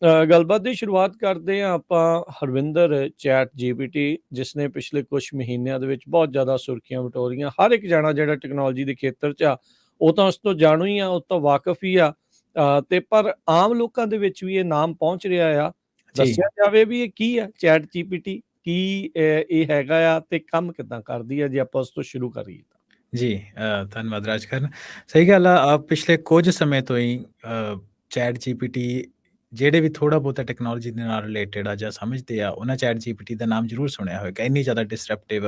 ਗੱਲਬਾਤ ਦੀ ਸ਼ੁਰੂਆਤ ਕਰਦੇ ਹਾਂ ਆਪਾਂ ਹਰਵਿੰਦਰ ਚੈਟ ਜੀਪੀਟੀ, ਜਿਸ ਨੇ ਪਿਛਲੇ ਕੁਝ ਮਹੀਨਿਆਂ ਦੇ ਵਿੱਚ ਬਹੁਤ ਜ਼ਿਆਦਾ ਸੁਰਖੀਆਂ ਬਟੋਰੀਆਂ। ਹਰ ਇੱਕ ਜਾਣਾ ਜਿਹੜਾ ਟੈਕਨੋਲੋਜੀ ਦੇ ਖੇਤਰ 'ਚ ਆ, ਉਹ ਤਾਂ ਉਸ ਤੋਂ ਜਾਣੂ ਹੀ ਆ, ਉਹ ਤੋਂ ਵਾਕਿਫ ਹੀ ਆ। ਤੇ ਪਰ ਆਮ ਲੋਕਾਂ ਦੇ ਵਿੱਚ ਵੀ ਇਹ ਨਾਮ ਪਹੁੰਚ ਰਿਹਾ ਆ। ਜੀ। ਦੱਸਿਆ ਜਾਵੇ ਵੀ ਇਹ ਕੀ ਆ ਚੈਟ ਜੀਪੀਟੀ, ਕੀ ਇਹ ਹੈਗਾ ਆ ਤੇ ਕੰਮ ਕਿੱਦਾਂ ਕਰਦੀ ਆ, ਜੇ ਆਪਾਂ ਉਸ ਤੋਂ ਸ਼ੁਰੂ ਕਰੀਏ ਤਾਂ? ਜੀ, ਧੰਨਵਾਦ ਰਾਜਕਰਨ। ਸਹੀ ਗੱਲ ਆ, ਪਿਛਲੇ ਕੁਝ ਸਮੇਂ ਤੋਂ ਹੀ ਚੈਟ ਜੀਪੀਟੀ ਜਿਹੜੇ ਵੀ ਥੋੜ੍ਹਾ ਬਹੁਤਾ ਟੈਕਨੋਲੋਜੀ ਦੇ ਨਾਲ ਰਿਲੇਟਡ ਆ ਜਾਂ ਸਮਝਦੇ ਆ, ਉਹਨਾਂ ਚੈਟ ਜੀਪੀਟੀ ਦਾ ਨਾਮ ਜ਼ਰੂਰ ਸੁਣਿਆ ਹੋਵੇਗਾ। ਇੰਨੀ ਜ਼ਿਆਦਾ ਡਿਸਰਪਟਿਵ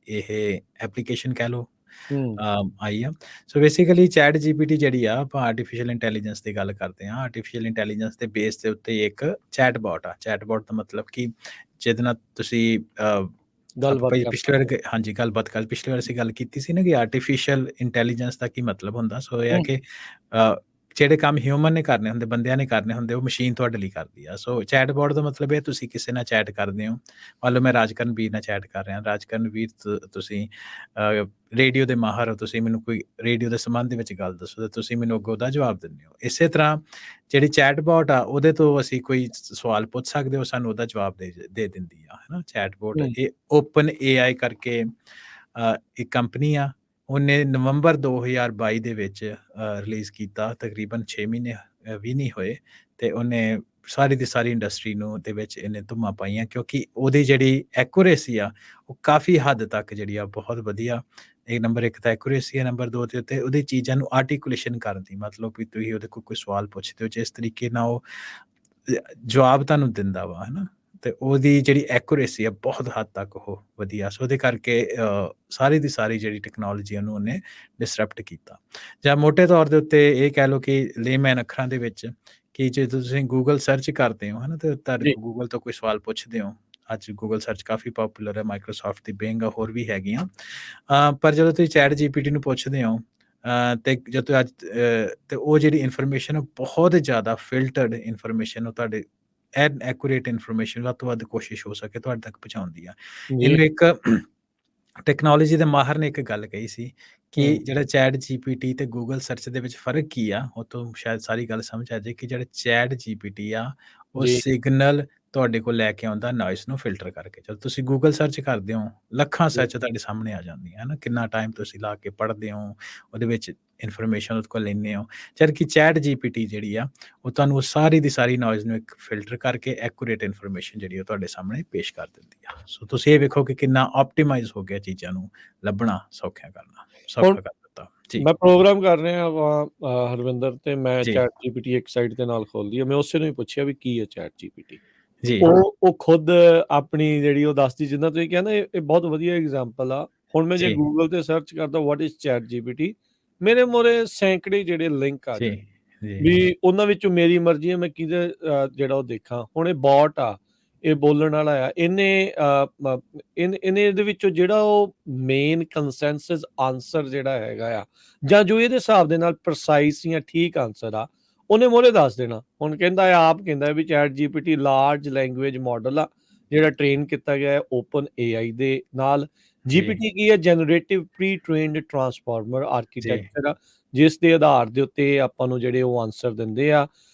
ਇਹ ਐਪਲੀਕੇਸ਼ਨ ਕਹਿ ਲਓ ਹੂੰ। ਆਈ ਆ। ਸੋ ਬੇਸਿਕਲੀ ਚੈਟ ਜੀਪੀਟੀ ਜਿਹੜੀ ਆ, ਆਪਾਂ ਆਰਟੀਫਿਸ਼ੀਅਲ ਇੰਟੈਲੀਜੈਂਸ ਦੀ ਗੱਲ ਕਰਦੇ ਹਾਂ। ਆਰਟੀਫਿਸ਼ੀਅਲ ਇੰਟੈਲੀਜੈਂਸ ਦੇ ਬੇਸ ਦੇ ਉੱਤੇ ਇੱਕ ਚੈਟਬੋਟ ਆ। ਚੈਟਬੋਟ ਦਾ ਮਤਲਬ ਕਿ ਜਿਹਦੇ ਨਾਲ ਤੁਸੀਂ ਆਪਾਂ ਗੱਲਬਾਤ ਕਰ ਪਿਛਲੀ ਵਾਰ ਸਕਦੇ। ਹਾਂਜੀ, ਗੱਲਬਾਤ ਪਿਛਲੀ ਵਾਰ ਅਸੀਂ ਗੱਲ ਕੀਤੀ ਸੀ ਨਾ ਕਿ ਆਰਟੀਫਿਸ਼ੀਅਲ ਇੰਟੈਲੀਜੈਂਸ ਦਾ ਕੀ ਮਤਲਬ ਹੁੰਦਾ। ਸੋ ਇਹ ਆ ਹੂੰ। ਕਿ ਜਿਹੜੇ ਕੰਮ ਹਿਊਮਨ ਨੇ ਕਰਨੇ ਹੁੰਦੇ, ਬੰਦਿਆਂ ਨੇ ਕਰਨੇ ਹੁੰਦੇ, ਉਹ ਮਸ਼ੀਨ ਤੁਹਾਡੇ ਲਈ ਕਰਦੀ ਆ। ਸੋ ਚੈਟਬੋਟ ਦਾ ਮਤਲਬ ਇਹ, ਤੁਸੀਂ ਕਿਸੇ ਨਾਲ ਚੈਟ ਕਰਦੇ ਹੋ। ਮੰਨ ਲਓ ਮੈਂ ਰਾਜਕਰਨ ਵੀਰ ਨਾਲ ਚੈਟ ਕਰ ਰਿਹਾ। ਰਾਜਕਰਨ ਵੀਰ, ਤੁਸੀਂ ਰੇਡੀਓ ਦੇ ਮਾਹਰ ਹੋ, ਤੁਸੀਂ ਮੈਨੂੰ ਕੋਈ ਰੇਡੀਓ ਦੇ ਸੰਬੰਧ ਦੇ ਵਿੱਚ ਗੱਲ ਦੱਸੋ, ਤੇ ਤੁਸੀਂ ਮੈਨੂੰ ਅੱਗੋਂ ਉਹਦਾ ਜਵਾਬ ਦਿੰਦੇ ਹੋ। ਇਸੇ ਤਰ੍ਹਾਂ ਜਿਹੜੀ ਚੈਟਬੋਟ ਆ, ਉਹਦੇ ਤੋਂ ਅਸੀਂ ਕੋਈ ਸਵਾਲ ਪੁੱਛ ਸਕਦੇ ਹੋ, ਸਾਨੂੰ ਉਹਦਾ ਜਵਾਬ ਦੇ ਦਿੰਦੀ ਆ, ਹੈ ਨਾ ਚੈਟਬੋਟ। ਹੂੰ। ਇਹ ਓਪਨ ਏਆਈ ਕਰਕੇ ਇੱਕ ਕੰਪਨੀ ਆ। ਉਹਨੇ ਨਵੰਬਰ 2022 ਦੇ ਵਿੱਚ ਰਿਲੀਜ਼ ਕੀਤਾ। ਤਕਰੀਬਨ 6 ਮਹੀਨੇ ਵੀ ਨਹੀਂ ਹੋਏ, ਤੇ ਉਹਨੇ ਸਾਰੀ ਦੀ ਸਾਰੀ ਇੰਡਸਟਰੀ ਨੂੰ ਦੇ ਵਿੱਚ ਇਹਨੇ ਧੁੰਮਾਂ ਪਾਈਆਂ, ਕਿਉਂਕਿ ਉਹਦੀ ਜਿਹੜੀ ਐਕੂਰੇਸੀ ਆ, ਉਹ ਕਾਫੀ ਹੱਦ ਤੱਕ ਜਿਹੜੀ ਆ ਬਹੁਤ ਵਧੀਆ। ਇਹ ਨੰਬਰ 1 ਤਾਂ ਐਕੂਰੇਸੀ ਹੈ, ਨੰਬਰ 2 ਦੇ ਉੱਤੇ ਉਹਦੀ ਚੀਜ਼ਾਂ ਨੂੰ ਆਰਟੀਕੂਲੇਸ਼ਨ ਕਰਨ ਦੀ, ਮਤਲਬ ਵੀ ਤੁਸੀਂ ਉਹਦੇ ਕੋਲ ਕੋਈ ਸਵਾਲ ਪੁੱਛਦੇ ਹੋ, ਜਿਸ ਤਰੀਕੇ ਨਾਲ ਉਹ ਜਵਾਬ ਤੁਹਾਨੂੰ ਦਿੰਦਾ ਵਾ, ਹੈ ਨਾ। ਤੇ ਉਹਦੀ ਜਿਹੜੀ ਐਕੂਰੇਸੀ ਆ, ਬਹੁਤ ਹੱਦ ਤੱਕ ਉਹ ਵਧੀਆ। ਸੋ ਉਹਦੇ ਕਰਕੇ ਸਾਰੀ ਦੀ ਸਾਰੀ ਜਿਹੜੀ ਟੈਕਨੋਲੋਜੀ ਉਹਨੂੰ ਉਹਨੇ ਡਿਸਰਪਟ ਕੀਤਾ। ਜਾਂ ਮੋਟੇ ਤੌਰ ਦੇ ਉੱਤੇ ਇਹ ਕਹਿ ਲਓ ਕਿ ਲੇਮੈਨ ਅੱਖਰਾਂ ਦੇ ਵਿੱਚ, ਕਿ ਜੇ ਤੁਸੀਂ ਗੂਗਲ ਸਰਚ ਕਰਦੇ ਹੋ, ਹੈ ਨਾ, ਤੇ ਤੁਹਾਡੇ ਜੀ। ਕੋਲ ਗੂਗਲ ਤੋਂ ਕੋਈ ਸਵਾਲ ਪੁੱਛਦੇ ਹੋ। ਅੱਜ ਗੂਗਲ ਸਰਚ ਕਾਫੀ ਪਾਪੂਲਰ ਹੈ, ਮਾਈਕਰੋਸਾਫਟ ਦੀ ਬਿੰਗ ਆ, ਹੋਰ ਵੀ ਹੈਗੀਆਂ। ਪਰ ਜਦੋਂ ਤੁਸੀਂ ਚੈਟ ਜੀਪੀਟੀ ਨੂੰ ਪੁੱਛਦੇ ਹੋ, ਤੇ ਜਦੋਂ ਤੇ ਉਹ ਜਿਹੜੀ ਇਨਫੋਰਮੇਸ਼ਨ, ਬਹੁਤ ਜ਼ਿਆਦਾ ਫਿਲਟਰਡ ਇਨਫੋਰਮੇਸ਼ਨ, ਉਹ ਤੁਹਾਡੇ ਐਕੂਰੇਟ ਇਨਫੋਰਮੇਸ਼ਨ ਵੱਧ ਤੋਂ ਵੱਧ ਕੋਸ਼ਿਸ਼ ਹੋ ਸਕੇ ਤੁਹਾਡੇ ਤੱਕ ਪਹੁੰਚਾਉਂਦੀ ਆ। ਜੀ। ਇਹਨੂੰ ਇੱਕ ਟੈਕਨੋਲੋਜੀ ਦੇ ਮਾਹਰ ਨੇ ਇੱਕ ਗੱਲ ਕਹੀ ਸੀ ਕਿ ਹੂੰ। ਜਿਹੜਾ ਚੈਟ ਜੀਪੀਟੀ ਤੇ ਗੂਗਲ ਸਰਚ ਦੇ ਵਿੱਚ ਫ਼ਰਕ ਕੀ ਆ, ਉਹ ਤੋਂ ਸ਼ਾਇਦ ਸਾਰੀ ਗੱਲ ਸਮਝ ਆ ਜਾਏ ਕਿ ਜਿਹੜਾ ਚੈਟ ਜੀਪੀਟੀ ਆ, ਉਹ ਜੀ। ਸਿਗਨਲ ਤੁਹਾਡੇ ਕੋਲ ਲੈ ਕੇ ਆਉਂਦਾ, ਨੋਇਸ ਨੂੰ ਫਿਲਟਰ ਕਰਕੇ। ਜਦੋਂ ਤੁਸੀਂ ਗੂਗਲ ਸਰਚ ਕਰਦੇ ਹੋ, ਲੱਖਾਂ ਜੀ। ਸਰਚ ਤੁਹਾਡੇ ਸਾਹਮਣੇ ਆ ਜਾਂਦੀਆਂ, ਹੈ ਨਾ। ਕਿੰਨਾ ਟਾਈਮ ਤੁਸੀਂ ਲਾ ਕੇ ਪੜ੍ਹਦੇ ਹੋ, ਉਹਦੇ ਵਿੱਚ ਇਨਫੋਰਮੇਸ਼ਨ ਉਹਦੇ ਕੋਲ ਲੈਂਦੇ ਹੋ। ਜਦਕਿ ਚੈਟ ਜੀਪੀਟੀ ਜਿਹੜੀ ਆ, ਉਹ ਤੁਹਾਨੂੰ ਉਹ ਸਾਰੀ ਦੀ ਸਾਰੀ ਨੋਇਸ ਨੂੰ ਇੱਕ ਫਿਲਟਰ ਕਰਕੇ ਐਕੂਰੇਟ ਇਨਫੋਰਮੇਸ਼ਨ ਜਿਹੜੀ ਉਹ ਤੁਹਾਡੇ ਸਾਹਮਣੇ ਪੇਸ਼ ਕਰ ਦਿੰਦੀ ਆ। ਸੋ ਤੁਸੀਂ ਇਹ ਵੇਖੋ ਕਿ ਕਿੰਨਾ ਆਪਟੀਮਾਈਜ਼ ਹੋ ਗਿਆ, ਚੀਜ਼ਾਂ ਨੂੰ ਲੱਭਣਾ ਸੌਖਾ ਹੁਣ ਕਰ ਦਿੱਤਾ। ਜੀ, ਮੈਂ ਪ੍ਰੋਗਰਾਮ ਕਰ ਰਿਹਾ ਵਾ ਹਰਵਿੰਦਰ, ਤੇ ਮੈਂ ਜੀ, ਚੈਟ ਜੀਪੀਟੀ ਇੱਕ ਸਾਈਟ ਦੇ ਨਾਲ ਖੋਲ੍ਹਦੀ ਆ। ਮੈਂ ਉਸੇ ਨੂੰ ਹੀ ਪੁੱਛਿਆ ਵੀ ਕੀ ਹੈ ਚੈਟ ਜੀਪੀਟੀ। ਜੀ, ਉਹ ਖੁਦ ਆਪਣੀ ਜਿਹੜੀ ਉਹ ਦੱਸਦੀ, ਜਿੱਦਾਂ ਤੁਸੀਂ ਕਿਹਾ ਨਾ, ਇਹ ਬਹੁਤ ਵਧੀਆ ਐਗਜ਼ਾਮਪਲ ਆ। ਹੁਣ ਮੈਂ ਜੇ ਜੀ, ਗੂਗਲ ਤੇ ਸਰਚ ਕਰਦਾ ਵਾਟ ਇਜ਼ ਚੈਟ ਜੀਪੀਟੀ, ਮੇਰੇ ਮੂਹਰੇ ਸੈਂਕੜੇ ਜਿਹੜੇ ਲਿੰਕ ਆ ਜੀ, ਜਾਣ, ਜੀ, ਵੀ ਉਹਨਾਂ ਵਿੱਚੋਂ ਮੇਰੀ ਮਰਜ਼ੀ ਹੈ ਮੈਂ ਕਿਹਦੇ ਜਿਹੜਾ ਉਹ ਦੇਖਾਂ। ਹੁਣ ਇਹ ਬੋਟ ਆ, ਇਹ ਬੋਲਣ ਵਾਲਾ ਆ। ਇਹਨੇ ਇਹਦੇ ਵਿੱਚੋਂ ਜਿਹੜਾ ਉਹ ਮੇਨ ਕੰਸੈਂਸਸ ਆਂਸਰ ਜਿਹੜਾ ਹੈਗਾ ਆ, ਜਾਂ ਜੋ ਇਹਦੇ ਹਿਸਾਬ ਦੇ ਨਾਲ ਪ੍ਰਸਾਈਜ਼ ਜਾਂ ਠੀਕ ਆਂਸਰ ਆ, ਉਹਨੇ ਮੂਹਰੇ ਦੱਸ ਦੇਣਾ। ਹੁਣ ਕਹਿੰਦਾ ਆਪ ਕਹਿੰਦਾ ਵੀ chat GPT large language model ਆ, ਜਿਹੜਾ ਟ੍ਰੇਨ ਕੀਤਾ ਗਿਆ ਹੈ ਓਪਨ ਏਆਈ ਦੇ ਨਾਲ। ਜੀ, ਜੀਪੀਟੀ ਕੀ ਹੈ? ਜਨਰੇਟਿਵ ਪ੍ਰੀ ਟ੍ਰੇਨਡ ਟਰਾਂਸਫਾਰਮਰ ਜੀ, ਆਰਕੀਟੈਕਚਰ ਆ, ਜਿਸ ਦੇ ਆਧਾਰ ਦੇ ਉੱਤੇ ਆਪਾਂ ਨੂੰ ਜਿਹੜੇ ਉਹ ਆਨਸਰ ਦਿੰਦੇ ਆ।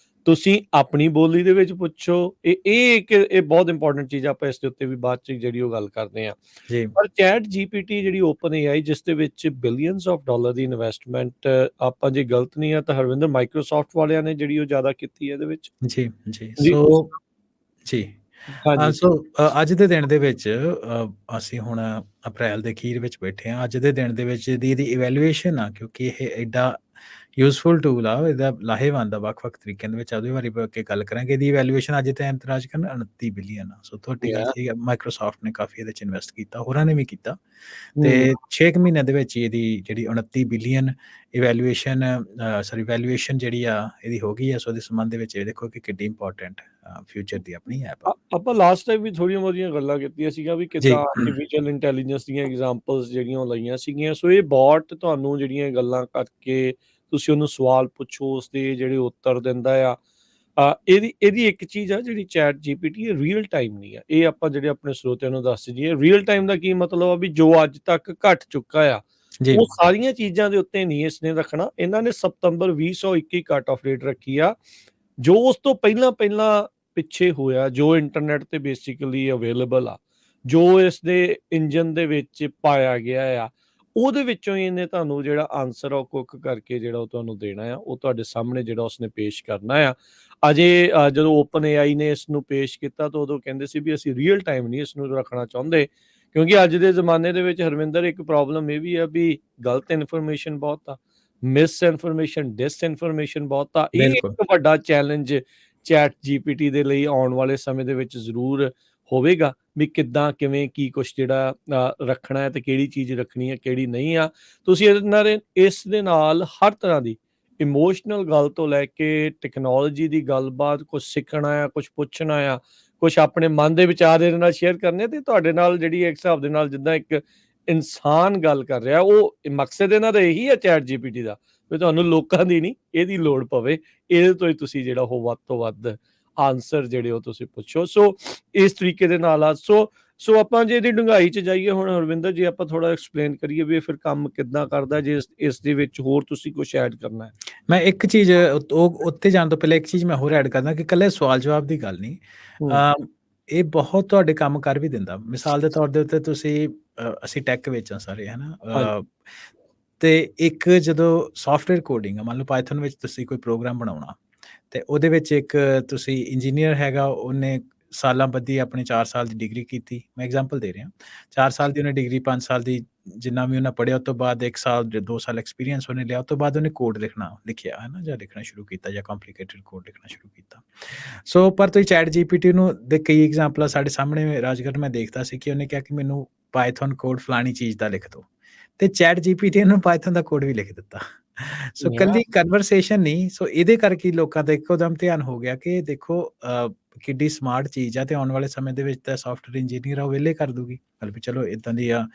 ਤੁਸੀਂ ਆਪਣੀ ਬੋਲੀ ਦੇ ਵਿੱਚ ਪੁੱਛੋ। ਇਹ ਬਹੁਤ ਇੰਪੋਰਟੈਂਟ ਚੀਜ਼ ਆ, ਆਪਾਂ ਇਸ ਦੇ ਉੱਤੇ ਵੀ ਬਾਅਦ ਚ ਜਿਹੜੀ ਉਹ ਗੱਲ ਕਰਦੇ ਆ। ਜੀ, ਪਰ ਚੈਟ ਜੀਪੀਟੀ ਜਿਹੜੀ ਓਪਨ ਏਆਈ, ਜਿਸ ਦੇ ਵਿੱਚ billions of dollar the investment, ਆਪਾਂ ਜੇ ਗਲਤ ਨਹੀਂ ਆ ਤਾਂ ਹਰਵਿੰਦਰ, ਮਾਈਕਰੋਸਾਫਟ ਵਾਲਿਆਂ ਨੇ ਜਿਹੜੀ ਉਹ ਜ਼ਿਆਦਾ ਕੀਤੀ ਹੈ ਇਹਦੇ ਵਿੱਚ। ਜੀ, ਜੀ। ਜੀ। ਸੋ ਜੀ, ਹਾਂਜੀ। ਸੋ ਅੱਜ ਦੇ ਦਿਨ ਦੇ ਵਿੱਚ ਅਸੀਂ ਹੁਣ ਅਪ੍ਰੈਲ ਦੇ ਅਖੀਰ ਵਿੱਚ ਬੈਠੇ ਹਾਂ। ਅੱਜ ਦੇ ਦਿਨ ਦੇ ਵਿੱਚ ਇਹਦੀ ਇਵੈਲੂਏਸ਼ਨ ਆ, ਕਿਉਂਕਿ ਇਹ ਐਡਾ ਯੂਜ਼ਫੁਲ ਟੂਲ ਆ, ਇਹਦਾ ਲਾਹੇਵੰਦ ਆ ਵੱਖ-ਵੱਖ ਤਰੀਕਿਆਂ ਦੇ ਵਿੱਚ। ਉਹਦੇ ਬਾਰੇ ਅੱਗੇ ਗੱਲ ਕਰਾਂਗੇ। ਇਹਦੀ ਇਵੈਲੂਏਸ਼ਨ ਅੱਜ ਦੇ ਟਾਈਮ ਤੇ ਰਾਜ ਕਰਨ 29 ਬਿਲੀਅਨ ਆ। ਸੋ ਤੁਹਾਡੀ ਗੱਲ Yeah। ਸਹੀ ਆ, ਮਾਈਕਰੋਸਾਫਟ ਨੇ ਕਾਫੀ ਇਹਦੇ 'ਚ ਇਨਵੈਸਟ ਕੀਤਾ, ਹੋਰਾਂ ਨੇ ਵੀ ਕੀਤਾ। ਤੇ ਹੂੰ। 6 ਕੁ ਮਹੀਨਿਆਂ ਦੇ ਵਿੱਚ ਇਹਦੀ ਜਿਹੜੀ 29 ਬਿਲੀਅਨ ਵੈਲੂਏਸ਼ਨ ਜਿਹੜੀ ਆ ਇਹਦੀ ਹੋ ਗਈ ਆ। ਸੋ ਉਹਦੇ ਸੰਬੰਧ ਦੇ ਵਿੱਚ ਇਹ ਦੇਖੋ ਕਿ ਕਿੱਡੀ ਇੰਪੋਰਟੈਂਟ ਫਿਊਚਰ ਦੀ ਆਪਣੀ ਐਪ ਆ। ਆਪਾਂ ਲਾਸਟ ਟਾਈਮ ਵੀ ਥੋੜ੍ਹੀਆਂ ਬਹੁਤੀਆਂ ਗੱਲਾਂ ਕੀਤੀਆਂ ਸੀਗੀਆਂ ਵੀ ਜੀ, ਕਿੱਦਾਂ ਆਰਟੀਫਿਸ਼ੀਅਲ ਇੰਟੈਲੀਜੈਂਸ ਦੀਆਂ ਐਗਜ਼ਾਮਪਲਸ ਜਿਹੜੀਆਂ ਉਹ ਲਈਆਂ ਸੀਗੀਆਂ। ਸੋ ਇਹ ਬੋਟ ਤੁਹਾਨੂੰ ਜਿਹੜੀਆਂ ਗੱਲਾਂ ਕਰਕੇ ਤੁਸੀਂ ਉਹਨੂੰ ਸਵਾਲ ਪੁੱਛੋ, ਉਸਦੇ ਜਿਹੜੇ ਉੱਤਰ ਦਿੰਦਾ ਆ। ਇਹਦੀ ਇੱਕ ਚੀਜ਼ ਆ ਜਿਹੜੀ ਚੈਟ ਜੀਪੀਟੀ, ਇਹ ਰੀਅਲ ਟਾਈਮ ਨਹੀਂ ਆ। ਇਹ ਆਪਾਂ ਜਿਹੜੇ ਆਪਣੇ ਸਰੋਤਿਆਂ ਨੂੰ ਦੱਸ ਦਈਏ, ਰੀਅਲ ਟਾਈਮ ਦਾ ਕੀ ਮਤਲਬ ਆ ਵੀ ਜੋ ਅੱਜ ਤੱਕ ਘਟ ਚੁੱਕਾ ਆ, ਜੀ, ਉਹ ਸਾਰੀਆਂ ਚੀਜ਼ਾਂ ਦੇ ਉੱਤੇ ਨਹੀਂ ਇਸਨੇ ਰੱਖਣਾ। ਇਹਨਾਂ ਨੇ ਸਤੰਬਰ 2021 ਕੱਟ ਆਫ ਡੇਟ ਰੱਖੀ ਆ। ਜੋ ਉਸ ਤੋਂ ਪਹਿਲਾਂ ਪਹਿਲਾਂ ਪਿੱਛੇ ਹੋਇਆ, ਜੋ ਇੰਟਰਨੈਟ ਤੇ ਬੇਸਿਕਲੀ ਅਵੇਲੇਬਲ ਆ, ਜੋ ਇਸ ਦੇ ਇੰਜਨ ਦੇ ਵਿੱਚ ਪਾਇਆ ਗਿਆ ਆ, ਉਹਦੇ ਵਿੱਚੋਂ ਹੀ ਇਹਨੇ ਤੁਹਾਨੂੰ ਜਿਹੜਾ ਆਨਸਰ ਆ ਉਹ ਕੁੱਕ ਕਰਕੇ ਜਿਹੜਾ ਉਹ ਤੁਹਾਨੂੰ ਦੇਣਾ ਆ, ਉਹ ਤੁਹਾਡੇ ਸਾਹਮਣੇ ਜਿਹੜਾ ਉਸਨੇ ਪੇਸ਼ ਕਰਨਾ ਆ। ਅਜੇ ਜਦੋਂ ਓਪਨ ਏਆਈ ਨੇ ਇਸ ਨੂੰ ਪੇਸ਼ ਕੀਤਾ ਤਾਂ ਉਦੋਂ ਕਹਿੰਦੇ ਸੀ ਵੀ ਅਸੀਂ ਰੀਅਲ ਟਾਈਮ ਨਹੀਂ ਇਸ ਨੂੰ ਰੱਖਣਾ ਚਾਹੁੰਦੇ, ਕਿਉਂਕਿ ਅੱਜ ਦੇ ਜ਼ਮਾਨੇ ਦੇ ਵਿੱਚ ਹਰਵਿੰਦਰ ਇੱਕ ਪ੍ਰੋਬਲਮ ਇਹ ਵੀ ਆ ਵੀ ਗਲਤ ਇਨਫੋਰਮੇਸ਼ਨ ਬਹੁਤ ਆ, ਮਿਸ ਇਨਫੋਰਮੇਸ਼ਨ, ਡਿਸ ਇਨਫੋਰਮੇਸ਼ਨ ਬਹੁਤ ਆ। ਇਹ ਬਿਲਕੁਲ। ਇੱਕ ਵੱਡਾ ਚੈਲੰਜ ਚੈਟ ਜੀਪੀਟੀ ਦੇ ਲਈ ਆਉਣ ਵਾਲੇ ਸਮੇਂ ਦੇ ਵਿੱਚ ਜ਼ਰੂਰ ਹੋਵੇਗਾ ਵੀ ਕਿੱਦਾਂ, ਕਿਵੇਂ, ਕੀ ਕੁਛ ਜਿਹੜਾ ਰੱਖਣਾ ਹੈ ਤੇ ਕਿਹੜੀ ਚੀਜ਼ ਰੱਖਣੀ ਹੈ, ਕਿਹੜੀ ਨਹੀਂ ਆ। ਤੁਸੀਂ ਇਸ ਦੇ ਨਾਲ ਹਰ ਤਰ੍ਹਾਂ ਦੀ ਇਮੋਸ਼ਨਲ ਗੱਲ ਤੋਂ ਲੈ ਕੇ ਟੈਕਨੋਲੋਜੀ ਦੀ ਗੱਲਬਾਤ, ਕੁਛ ਸਿੱਖਣਾ ਆ, ਕੁਛ ਪੁੱਛਣਾ ਆ, ਕੁਛ ਆਪਣੇ ਮਨ ਦੇ ਵਿਚਾਰ ਇਹਦੇ ਨਾਲ ਸ਼ੇਅਰ ਕਰਨੇ ਆ, ਤੇ ਤੁਹਾਡੇ ਨਾਲ ਜਿਹੜੀ ਇੱਕ ਹਿਸਾਬ ਦੇ ਨਾਲ ਜਿੱਦਾਂ ਇੱਕ ਇਨਸਾਨ ਗੱਲ ਕਰ ਰਿਹਾ, ਉਹ ਮਕਸਦ ਇਹਨਾਂ ਦਾ ਇਹੀ ਹੈ ਚੈਟ ਜੀਪੀਟੀ ਦਾ, ਵੀ ਤੁਹਾਨੂੰ ਲੋਕਾਂ ਦੀ ਨਹੀਂ ਇਹਦੀ ਲੋੜ ਪਵੇ, ਇਹਦੇ ਤੋਂ ਹੀ ਤੁਸੀਂ ਜਿਹੜਾ ਉਹ ਵੱਧ ਤੋਂ ਵੱਧ ਆਨਸਰ ਜਿਹੜੇ ਉਹ ਤੁਸੀਂ ਪੁੱਛੋ। ਸੋ ਇਸ ਤਰੀਕੇ ਦੇ ਨਾਲ ਆ। ਸੋ ਆਪਾਂ ਜੇ ਇਹਦੀ ਡੂੰਘਾਈ 'ਚ ਜਾਈਏ ਹੁਣ ਹਰਵਿੰਦਰ, ਜੇ ਆਪਾਂ ਥੋੜਾ ਐਕਸਪਲੇਨ ਕਰੀਏ ਵੀ ਇਹ ਫਿਰ ਕੰਮ ਕਿੱਦਾਂ ਕਰਦਾ, ਜੇ ਇਸ ਦੇ ਵਿੱਚ ਹੋਰ ਤੁਸੀਂ ਕੁਛ ਐਡ ਕਰਨਾ ਹੈ। ਮੈਂ ਇੱਕ ਚੀਜ਼ ਉੱਤੇ ਜਾਣ ਤੋਂ ਪਹਿਲਾਂ ਇੱਕ ਚੀਜ਼ ਮੈਂ ਹੋਰ ਐਡ ਕਰਦਾ ਕਿ ਇਕੱਲੇ ਸਵਾਲ ਜਵਾਬ ਦੀ ਗੱਲ ਨਹੀਂ, ਇਹ ਬਹੁਤ ਤੁਹਾਡੇ ਕੰਮ ਕਰ ਵੀ ਦਿੰਦਾ। ਮਿਸਾਲ ਦੇ ਤੌਰ ਦੇ ਉੱਤੇ ਤੁਸੀਂ ਅਸੀਂ ਟੈਕ ਵਿੱਚ ਹਾਂ ਸਾਰੇ, ਹੈ ਨਾ, ਤੇ ਇੱਕ ਜਦੋਂ ਸੌਫਟਵੇਅਰ ਕੋਡਿੰਗ ਆ, ਮੰਨ ਲਓ ਪਾਈਥਨ ਵਿੱਚ ਤੁਸੀਂ ਕੋਈ ਪ੍ਰੋਗਰਾਮ ਬਣਾਉਣਾ, ਤੇ ਉਹਦੇ ਵਿੱਚ ਇੱਕ ਤੁਸੀਂ ਇੰਜੀਨੀਅਰ ਹੈਗਾ, ਉਹਨੇ ਸਾਲਾਂ ਬੱਧੀ ਆਪਣੀ 4 ਸਾਲ ਦੀ ਡਿਗਰੀ ਕੀਤੀ, ਮੈਂ ਐਗਜ਼ਾਮਪਲ ਦੇ ਰਿਹਾ, 4 ਸਾਲ ਦੀ ਉਹਨੇ ਡਿਗਰੀ, 5 ਸਾਲ ਦੀ ਜਿੰਨਾ ਵੀ ਉਹਨਾਂ ਪੜ੍ਹਿਆ, ਉਸ ਤੋਂ ਬਾਅਦ 1 ਸਾਲ 2 ਸਾਲ ਐਕਸਪੀਰੀਅੰਸ ਉਹਨੇ ਲਿਆ, ਉਸ ਤੋਂ ਬਾਅਦ ਉਹਨੇ ਕੋਡ ਲਿਖਿਆ ਹੈ ਨਾ, ਜਾਂ ਲਿਖਣਾ ਸ਼ੁਰੂ ਕੀਤਾ, ਜਾਂ ਕੰਪਲੀਕੇਟਡ ਕੋਡ ਲਿਖਣਾ ਸ਼ੁਰੂ ਕੀਤਾ। ਸੋ ਪਰ ਤੁਸੀਂ ਚੈਟ ਜੀਪੀਟੀ ਨੂੰ ਦੇ ਕਈ ਐਗਜ਼ਾਮਪਲਾਂ ਸਾਡੇ ਸਾਹਮਣੇ ਰਾਜਗੜ੍ਹ ਮੈਂ ਦੇਖਦਾ ਸੀ ਕਿ ਉਹਨੇ ਕਿਹਾ ਕਿ ਮੈਨੂੰ ਪਾਈਥਨ ਕੋਡ ਫਲਾਣੀ ਚੀਜ਼ ਦਾ ਲਿਖ ਦਿਓ, ਤੇ ਚੈਟ ਜੀਪੀਟੀ ਨੂੰ ਪਾਈਥਨ ਦਾ ਕੋਡ ਵੀ ਲਿਖ ਦਿੱਤਾ। ਸੋ ਕੱਲੀ ਕਨਵਰਸੇਸ਼ਨ ਨਹੀਂ, ਸੋ ਇਹਦੇ ਕਰਕੇ ਲੋਕਾਂ ਦਾ ਇੱਕੋਦਮ ਧਿਆਨ ਹੋ ਗਿਆ ਕਿ ਦੇਖੋ ਕਿੱਡੀ ਸਮਾਰਟ ਚੀਜ਼ ਆ, ਤੇ ਆਉਣ ਵਾਲੇ ਸਮੇਂ ਦੇ ਵਿੱਚ ਤਾਂ ਸੌਫਟਵੇਅਰ ਇੰਜੀਨੀਅਰ ਆ ਉਹ ਵਿਹਲੇ ਕਰ ਦੂਗੀ। ਮਤਲਬ ਵੀ ਚਲੋ ਇਦਾਂ ਦੀਆਂ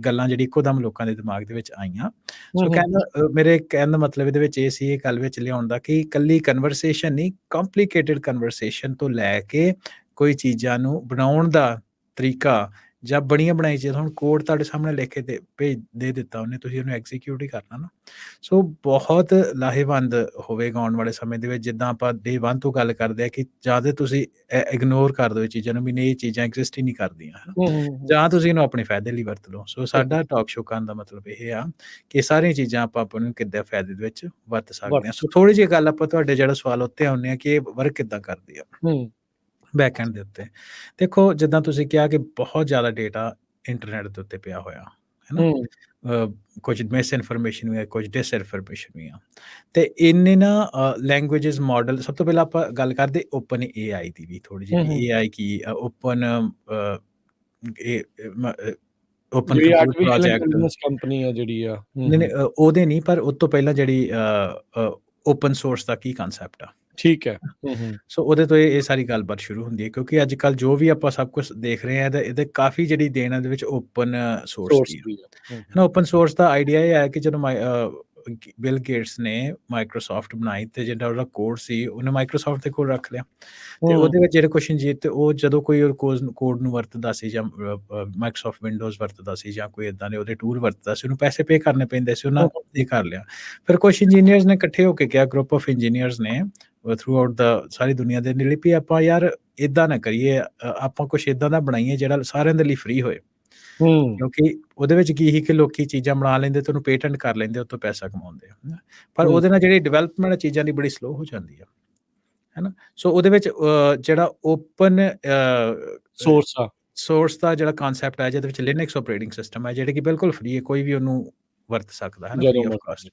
ਗੱਲਾਂ ਜਿਹੜੀ ਇੱਕੋਦਮ ਲੋਕਾਂ ਦੇ ਦਿਮਾਗ ਦੇ ਵਿੱਚ ਆਈਆਂ। ਸੋ ਮੇਰੇ ਕਹਿਣ ਦਾ ਮਤਲਬ ਇਹਦੇ ਵਿੱਚ ਇਹ ਸੀ, ਇਹ ਗੱਲ ਵਿੱਚ ਲਿਆਉਣ ਦਾ, ਕਿ ਇਕੱਲੀ ਕਨਵਰਸੇਸ਼ਨ ਨਹੀਂ, ਕੰਪਲੀਕੇਟਡ ਕਨਵਰਸੇਸ਼ਨ ਤੋਂ ਲੈ ਕੇ ਕੋਈ ਚੀਜ਼ਾਂ ਨੂੰ ਬਣਾਉਣ ਦਾ ਤਰੀਕਾ, ਜਾਂ ਬਣੀਆਂ ਬਣਾਈ ਚੀਜ਼ਾਂ, ਹੁਣ ਕੋਡ ਤੁਹਾਡੇ ਸਾਹਮਣੇ ਲਿਖ ਕੇ ਦੇ ਦਿੱਤਾ ਉਹਨੇ, ਤੁਸੀਂ ਉਹਨੂੰ ਐਗਜ਼ੀਕਿਊਟ ਹੀ ਕਰਨਾ ਨਾ। ਸੋ ਬਹੁਤ ਲਾਹੇਵੰਦ ਹੋਵੇਗਾ ਆਉਣ ਵਾਲੇ ਸਮੇਂ ਦੇ ਵਿੱਚ। ਜਿੱਦਾਂ ਆਪਾਂ ਡੇ 1 ਤੋਂ ਗੱਲ ਕਰਦੇ ਆ ਕਿ ਜ਼ਿਆਦਾ ਤੁਸੀਂ ਇਗਨੋਰ ਕਰ ਦਿਓ ਇਹ ਚੀਜ਼ਾਂ ਨੂੰ, ਵੀ ਨਹੀਂ ਇਹ ਚੀਜ਼ਾਂ ਐਗਜ਼ਿਸਟ ਹੀ ਨਹੀਂ ਕਰਦੀਆਂ, ਹੈ ਨਾ, ਜਾਂ ਤੁਸੀਂ ਇਹਨੂੰ ਆਪਣੇ ਫਾਇਦੇ ਲਈ ਵਰਤ ਲਓ। ਸੋ ਸਾਡਾ ਟਾਕ ਸ਼ੋ ਕਰਨ ਦਾ ਮਤਲਬ ਇਹ ਆ ਕਿ ਸਾਰੀਆਂ ਚੀਜ਼ਾਂ ਆਪਾਂ ਨੂੰ ਕਿੱਦਾਂ ਫਾਇਦੇ ਦੇ ਵਿੱਚ ਵਰਤ ਸਕਦੇ ਹਾਂ। ਸੋ ਥੋੜ੍ਹੀ ਜਿਹੀ ਗੱਲ ਆਪਾਂ ਤੁਹਾਡੇ ਜਿਹੜਾ ਸਵਾਲ ਉੱਤੇ ਆਉਂਦੇ ਆ ਕਿ ਇਹ ਵਰਕ ਕਿੱਦਾਂ ਕਰਦੀ ਆ ਬੈਕ ਐਂਡ ਦੇ ਉੱਤੇ। ਦੇਖੋ, ਜਿੱਦਾਂ ਤੁਸੀਂ ਕਿਹਾ ਕਿ ਬਹੁਤ ਜ਼ਿਆਦਾ ਡੇਟਾ ਇੰਟਰਨੈਟ ਦੇ ਉੱਤੇ ਪਿਆ ਹੋਇਆ, ਹੈ ਨਾ, ਕੁਝ ਮਿਸ ਇਨਫੋਰਮੇਸ਼ਨ ਵੀ ਹੈ, ਕੁਝ ਡਿਸ ਇਨਫੋਰਮੇਸ਼ਨ ਵੀ ਆ, ਤੇ ਇਹਨੇ ਨਾ ਲੈਂਗੁਏਜਸ ਮਾਡਲ, ਸਭ ਤੋਂ ਪਹਿਲਾਂ ਆਪਾਂ ਗੱਲ ਕਰਦੇ ਓਪਨ ਏਆਈ ਦੀ ਵੀ ਥੋੜ੍ਹੀ ਜਿਹੀ। ਏਆਈ ਕੀ open open computer project company ਆ ਜਿਹੜੀ ਆ, ਨਹੀਂ ਉਹਦੇ ਨਹੀਂ, ਪਰ ਉਹ ਤੋਂ ਪਹਿਲਾਂ ਜਿਹੜੀ ਓਪਨ ਸੋਰਸ ਦਾ ਕੀ ਕਨਸੈਪਟ ਆ, ਠੀਕ ਹੈ। ਸੋ ਉਹਦੇ ਤੋਂ ਇਹ ਸਾਰੀ ਗੱਲਬਾਤ ਸ਼ੁਰੂ ਹੁੰਦੀ ਹੈ, ਕਿਉਂਕਿ ਅੱਜ ਕੱਲ੍ਹ ਜੋ ਵੀ ਆਪਾਂ ਸਭ ਕੁਝ ਦੇਖ ਰਹੇ ਹਾਂ ਇਹਦੇ ਕਾਫੀ ਜਿਹੜੀ ਦੇਣ ਇਹਦੇ ਵਿੱਚ ਓਪਨ ਸੋਰਸ ਦੀ ਹੈ ਨਾ। ਓਪਨ ਸੋਰਸ ਦਾ ਆਈਡੀਆ ਇਹ ਹੈ ਕਿ ਜਦੋਂ ਬਿਲ ਗੇਟਸ ਨੇ ਮਾਈਕਰੋਸਾਫਟ ਬਣਾਈ, ਤੇ ਜਿਹੜਾ ਉਹਦਾ ਕੋਡ ਸੀ ਉਹਨੇ ਮਾਈਕਰੋਸਾਫਟ ਦੇ ਕੋਲ ਰੱਖ ਲਿਆ, ਤੇ ਉਹਦੇ ਵਿੱਚ ਜਿਹੜੇ ਕੁਐਸਚਨ ਜੀ, ਤੇ ਉਹ ਜਦੋਂ ਕੋਈ ਕੋਡ ਨੂੰ ਵਰਤਦਾ ਸੀ, ਜਾਂ ਮਾਈਕਰੋਸਾਫਟ ਵਿੰਡੋਜ਼ ਵਰਤਦਾ ਸੀ, ਜਾਂ ਕੋਈ ਇਦਾਂ ਦੇ ਉਹਦੇ ਟੂਲ ਵਰਤਦਾ ਸੀ, ਉਹਨੂੰ ਪੈਸੇ ਪੇ ਕਰਨੇ ਪੈਂਦੇ ਸੀ, ਉਹਨਾਂ ਇਹ ਕਰ ਲਿਆ। ਫਿਰ ਕੁਝ ਇੰਜੀਨੀਅਰਸ ਨੇ ਇਕੱਠੇ ਹੋ ਕੇ ਕਿਹਾ, ਗਰੁੱਪ ਆਫ ਇੰਜੀਨੀਅਰਸ ਨੇ ਥਰੂ ਆਊਟ ਦਾ ਸਾਰੀ ਦੁਨੀਆ ਦੇ ਲਈ, ਵੀ ਆਪਾਂ ਯਾਰ ਇਦਾਂ ਨਾ ਕਰੀਏ, ਆਪਾਂ ਕੁਛ ਇਦਾਂ ਦਾ ਬਣਾਈਏ ਜਿਹੜਾ ਸਾਰਿਆਂ ਦੇ ਲਈ ਫ੍ਰੀ ਹੋਏ। ਕਿਉਂਕਿ ਉਹਦੇ ਵਿੱਚ ਕੀ ਸੀ ਕਿ ਲੋਕੀ ਚੀਜ਼ਾਂ ਬਣਾ ਲੈਂਦੇ ਤੇ ਉਹਨੂੰ ਪੇਟੈਂਟ ਕਰ ਲੈਂਦੇ, ਉਹ ਤੋਂ ਪੈਸਾ ਕਮਾਉਂਦੇ, ਪਰ ਉਹਦੇ ਨਾਲ ਜਿਹੜੀ ਡਿਵੈਲਪਮੈਂਟ ਚੀਜ਼ਾਂ ਦੀ ਬੜੀ ਸਲੋ ਹੋ ਜਾਂਦੀ ਹੈ ਨਾ। ਸੋ ਉਹਦੇ ਵਿੱਚ ਜਿਹੜਾ ਓਪਨ ਸੋਰਸ ਦਾ ਜਿਹੜਾ ਕਨਸੈਪਟ ਹੈ, ਜਿਹਦੇ ਵਿੱਚ ਲਿਨਕਸ ਆਪਰੇਟਿੰਗ ਸਿਸਟਮ ਹੈ, ਜਿਹੜੇ ਕਿ ਬਿਲਕੁਲ ਫ੍ਰੀ ਹੈ, ਕੋਈ ਵੀ ਉਹਨੂੰ ਵਰਤ ਸਕਦਾ, ਹੈ ਨਾ, ਫ੍ਰੀ ਆਫ ਕਾਸਟ।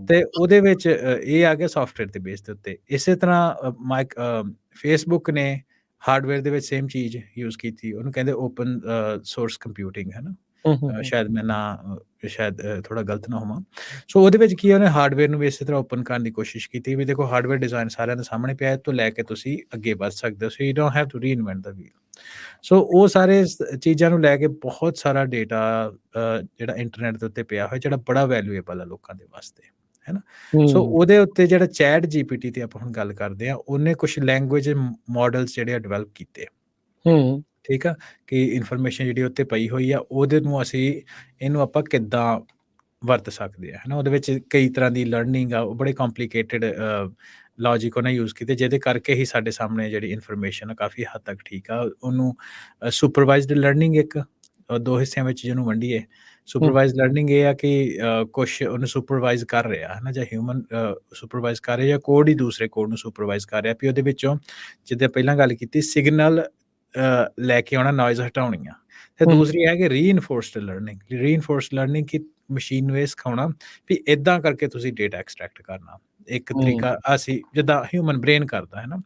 ਤੇ ਉਹਦੇ ਵਿੱਚ ਇਹ ਆ ਗਿਆ ਸੌਫਟਵੇਅਰ ਦੇ ਬੇਸ ਦੇ ਉੱਤੇ। ਇਸੇ ਤਰ੍ਹਾਂ ਫੇਸਬੁੱਕ ਨੇ ਹਾਰਡਵੇਅਰ ਦੇ ਵਿੱਚ ਸੇਮ ਚੀਜ਼ ਯੂਜ਼ ਕੀਤੀ, ਉਹਨੂੰ ਕਹਿੰਦੇ ਓਪਨ ਸੋਰਸ ਕੰਪਿਊਟਿੰਗ, ਹੈ ਨਾ। ਸ਼ਾਇਦ ਮੈਂ ਸ਼ਾਇਦ ਥੋੜਾ ਗਲਤ ਨਾ ਹੋਵਾਂ। ਸੋ ਉਹਦੇ ਵਿੱਚ ਕੀ ਉਹਨੇ ਹਾਰਡਵੇਅਰ ਨੂੰ ਵੀ ਇਸੇ ਤਰ੍ਹਾਂ ਓਪਨ ਕਰਨ ਦੀ ਕੋਸ਼ਿਸ਼ ਕੀਤੀ, ਵੀ ਦੇਖੋ ਹਾਰਡਵੇਅਰ ਡਿਜ਼ਾਈਨ ਸਾਰਿਆਂ ਦੇ ਸਾਹਮਣੇ ਪਿਆ, ਤੋਂ ਲੈ ਕੇ ਤੁਸੀਂ ਅੱਗੇ ਵੱਧ ਸਕਦੇ ਹੋ। So you don't have to reinvent the wheel. So ਉਹ ਸਾਰੇ ਚੀਜ਼ਾਂ ਨੂੰ ਲੈ ਕੇ ਬਹੁਤ ਸਾਰਾ ਡੇਟਾ ਜਿਹੜਾ ਇੰਟਰਨੈਟ ਦੇ ਉੱਤੇ ਪਿਆ ਹੋਇਆ, ਜਿਹੜਾ ਬੜਾ ਵੈਲਿਊਏਬਲ ਆ ਲੋਕਾਂ ਦੇ ਵਾਸਤੇ, ਹੈ ਨਾ। ਸੋ ਉਹਦੇ ਉੱਤੇ ਜਿਹੜਾ ਚੈਟ ਜੀਪੀਟੀ ਤੇ ਆਪਾਂ ਹੁਣ ਗੱਲ ਕਰਦੇ ਆ, ਉਹਨੇ ਕੁਝ ਲੈਂਗੁਏਜ ਮਾਡਲਸ ਜਿਹੜੇ ਆ ਡਿਵੈਲਪ ਕੀਤੇ, ਠੀਕ ਆ, ਕਿ ਇਨਫੋਰਮੇਸ਼ਨ ਜਿਹੜੀ ਉੱਤੇ ਪਈ ਹੋਈ ਆ, ਉਹਦੇ ਨੂੰ ਇਹਨੂੰ ਆਪਾਂ ਕਿੱਦਾਂ ਵਰਤ ਸਕਦੇ ਆ, ਹੈ ਨਾ। ਉਹਦੇ ਵਿੱਚ ਕਈ ਤਰ੍ਹਾਂ ਦੀ ਲਰਨਿੰਗ ਆ, ਉਹ ਬੜੇ ਕੰਪਲੀਕੇਟਡ ਲੌਜਿਕ ਉਹਨੇ ਯੂਜ਼ ਕੀਤੇ, ਜਿਹਦੇ ਕਰਕੇ ਹੀ ਸਾਡੇ ਸਾਹਮਣੇ ਜਿਹੜੀ ਇਨਫੋਰਮੇਸ਼ਨ ਆ ਕਾਫੀ ਹੱਦ ਤੱਕ ਠੀਕ ਆ। ਉਹਨੂੰ ਸੁਪਰਵਾਈਜ਼ਡ ਲਰਨਿੰਗ ਇੱਕ 2 ਹਿੱਸਿਆਂ ਵਿੱਚ ਜਿਹਨੂੰ ਵੰਡੀਏ। ਸੁਪਰਵਾਈਜ਼ਡ ਲਰਨਿੰਗ ਇਹ ਆ ਕਿ ਕੁਛ ਉਹਨੂੰ ਸੁਪਰਵਾਈਜ਼ ਕਰ ਰਿਹਾ ਹੈ ਨਾ, ਜਾਂ ਹਿਊਮਨ ਸੁਪਰਵਾਈਜ਼ ਕਰ ਰਿਹਾ, ਜਾਂ ਕੋਡ ਹੀ ਦੂਸਰੇ ਕੋਡ ਨੂੰ ਸੁਪਰਵਾਈਜ਼ ਕਰ ਰਿਹਾ, ਵੀ ਉਹਦੇ ਵਿੱਚੋਂ ਜਿੱਦਾਂ ਪਹਿਲਾਂ ਗੱਲ ਕੀਤੀ ਸਿਗਨਲ ਲੈ ਕੇ ਆਉਣਾ, ਨੋਇਜ਼ ਹਟਾਉਣੀ ਆ। ਤੇ ਦੂਸਰੀ ਹੈ ਕਿ ਰੀਇਨਫੋਰਸਡ ਲਰਨਿੰਗ। ਰੀਇਨਫੋਰਸਡ ਲਰਨਿੰਗ ਕਿ ਮਸ਼ੀਨ ਨੂੰ ਇਹ ਸਿਖਾਉਣਾ ਵੀ ਇੱਦਾਂ ਕਰਕੇ ਤੁਸੀਂ ਡੇਟਾ ਐਕਸਟ੍ਰੈਕਟ ਕਰਨਾ। ਇੱਕ ਤਰੀਕਾ ਅਸੀਂ ਜਿੱਦਾਂ ਹਿਊਮਨ ਬ੍ਰੇਨ ਕਰਦਾ ਹੈ ਨਾ,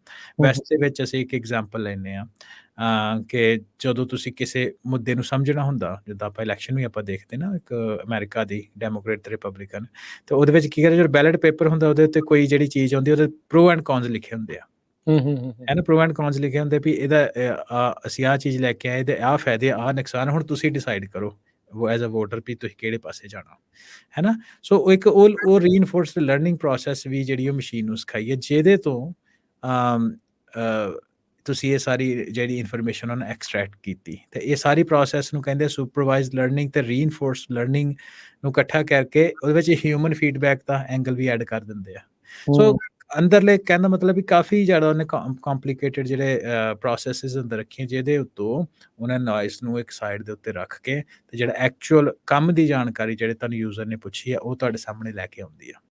ਵੈਸਟ ਦੇ ਵਿੱਚ ਅਸੀਂ ਇੱਕ ਐਗਜ਼ਾਮਪਲ ਲੈਂਦੇ ਹਾਂ ਕਿ ਜਦੋਂ ਤੁਸੀਂ ਕਿਸੇ ਮੁੱਦੇ ਨੂੰ ਸਮਝਣਾ ਹੁੰਦਾ, ਜਿੱਦਾਂ ਆਪਾਂ ਇਲੈਕਸ਼ਨ ਵੀ ਆਪਾਂ ਦੇਖਦੇ ਨਾ, ਇੱਕ ਅਮਰੀਕਾ ਦੀ ਡੈਮੋਕ੍ਰੇਟ ਤੇ ਰਿਪਬਲਿਕਨ, ਤੇ ਉਹਦੇ ਵਿੱਚ ਕੀ ਕਰਦੇ, ਜਦੋਂ ਬੈਲਟ ਪੇਪਰ ਹੁੰਦਾ ਉਹਦੇ ਉੱਤੇ ਕੋਈ ਜਿਹੜੀ ਚੀਜ਼ ਆਉਂਦੀ ਉਹਦੇ ਪ੍ਰੋ ਐਂਡ ਕੌਨਸ ਲਿਖੇ ਹੁੰਦੇ ਆ, ਹੈ ਨਾ, ਪ੍ਰੋ ਐਂਡ ਕੌਨਸ ਲਿਖੇ ਹੁੰਦੇ ਵੀ ਇਹਦਾ ਅਸੀਂ ਆਹ ਚੀਜ਼ ਲੈ ਕੇ ਆਏ, ਇਹਦੇ ਆਹ ਫਾਇਦੇ ਆਹ ਨੁਕਸਾਨ, ਹੁਣ ਤੁਸੀਂ ਡਿਸਾਈਡ ਕਰੋ ਐਜ਼ ਅ ਵੋਟਰ ਵੀ ਤੁਸੀਂ ਕਿਹੜੇ ਪਾਸੇ ਜਾਣਾ, ਹੈ ਨਾ। ਸੋ ਇੱਕ ਉਹ ਰੀਇਨਫੋਰਸਡ ਲਰਨਿੰਗ ਪ੍ਰੋਸੈਸ ਵੀ ਜਿਹੜੀ ਉਹ ਮਸ਼ੀਨ ਨੂੰ ਸਿਖਾਈ ਹੈ, ਜਿਹਦੇ ਤੋਂ ਤੁਸੀਂ ਇਹ ਸਾਰੀ ਜਿਹੜੀ ਇਨਫੋਰਮੇਸ਼ਨ ਉਹਨੂੰ ਐਕਸਟ੍ਰੈਕਟ ਕੀਤੀ। ਤੇ ਇਹ ਸਾਰੀ ਪ੍ਰੋਸੈਸ ਨੂੰ ਕਹਿੰਦੇ ਸੁਪਰਵਾਈਜ਼ਡ ਲਰਨਿੰਗ ਤੇ ਰੀਇਨਫੋਰਸਡ ਲਰਨਿੰਗ ਨੂੰ ਇਕੱਠਾ ਕਰਕੇ ਉਹਦੇ ਵਿੱਚ ਹਿਊਮਨ ਫੀਡਬੈਕ ਦਾ ਐਂਗਲ ਵੀ ਐਡ ਕਰ ਦਿੰਦੇ ਆ। ਸੋ ਅੰਦਰਲੇ ਕਹਿਣ ਦਾ ਮਤਲਬ ਵੀ ਕਾਫੀ ਜ਼ਿਆਦਾ ਉਹਨੇ ਕੰਪਲੀਕੇਟਡ ਜਿਹੜੇ ਪ੍ਰੋਸੈਸਿਸ ਅੰਦਰ ਰੱਖੀਆਂ, ਜਿਹਦੇ ਉੱਤੋਂ ਉਹਨਾਂ ਨੋਇਸ ਨੂੰ ਇੱਕ ਸਾਈਡ ਦੇ ਉੱਤੇ ਰੱਖ ਕੇ ਤੇ ਜਿਹੜਾ ਐਕਚੁਅਲ ਕੰਮ ਦੀ ਜਾਣਕਾਰੀ ਜਿਹੜੇ ਤੁਹਾਨੂੰ ਯੂਜ਼ਰ ਨੇ ਪੁੱਛੀ ਆ ਉਹ ਤੁਹਾਡੇ ਸਾਹਮਣੇ ਲੈ ਕੇ ਆਉਂਦੀ ਆ।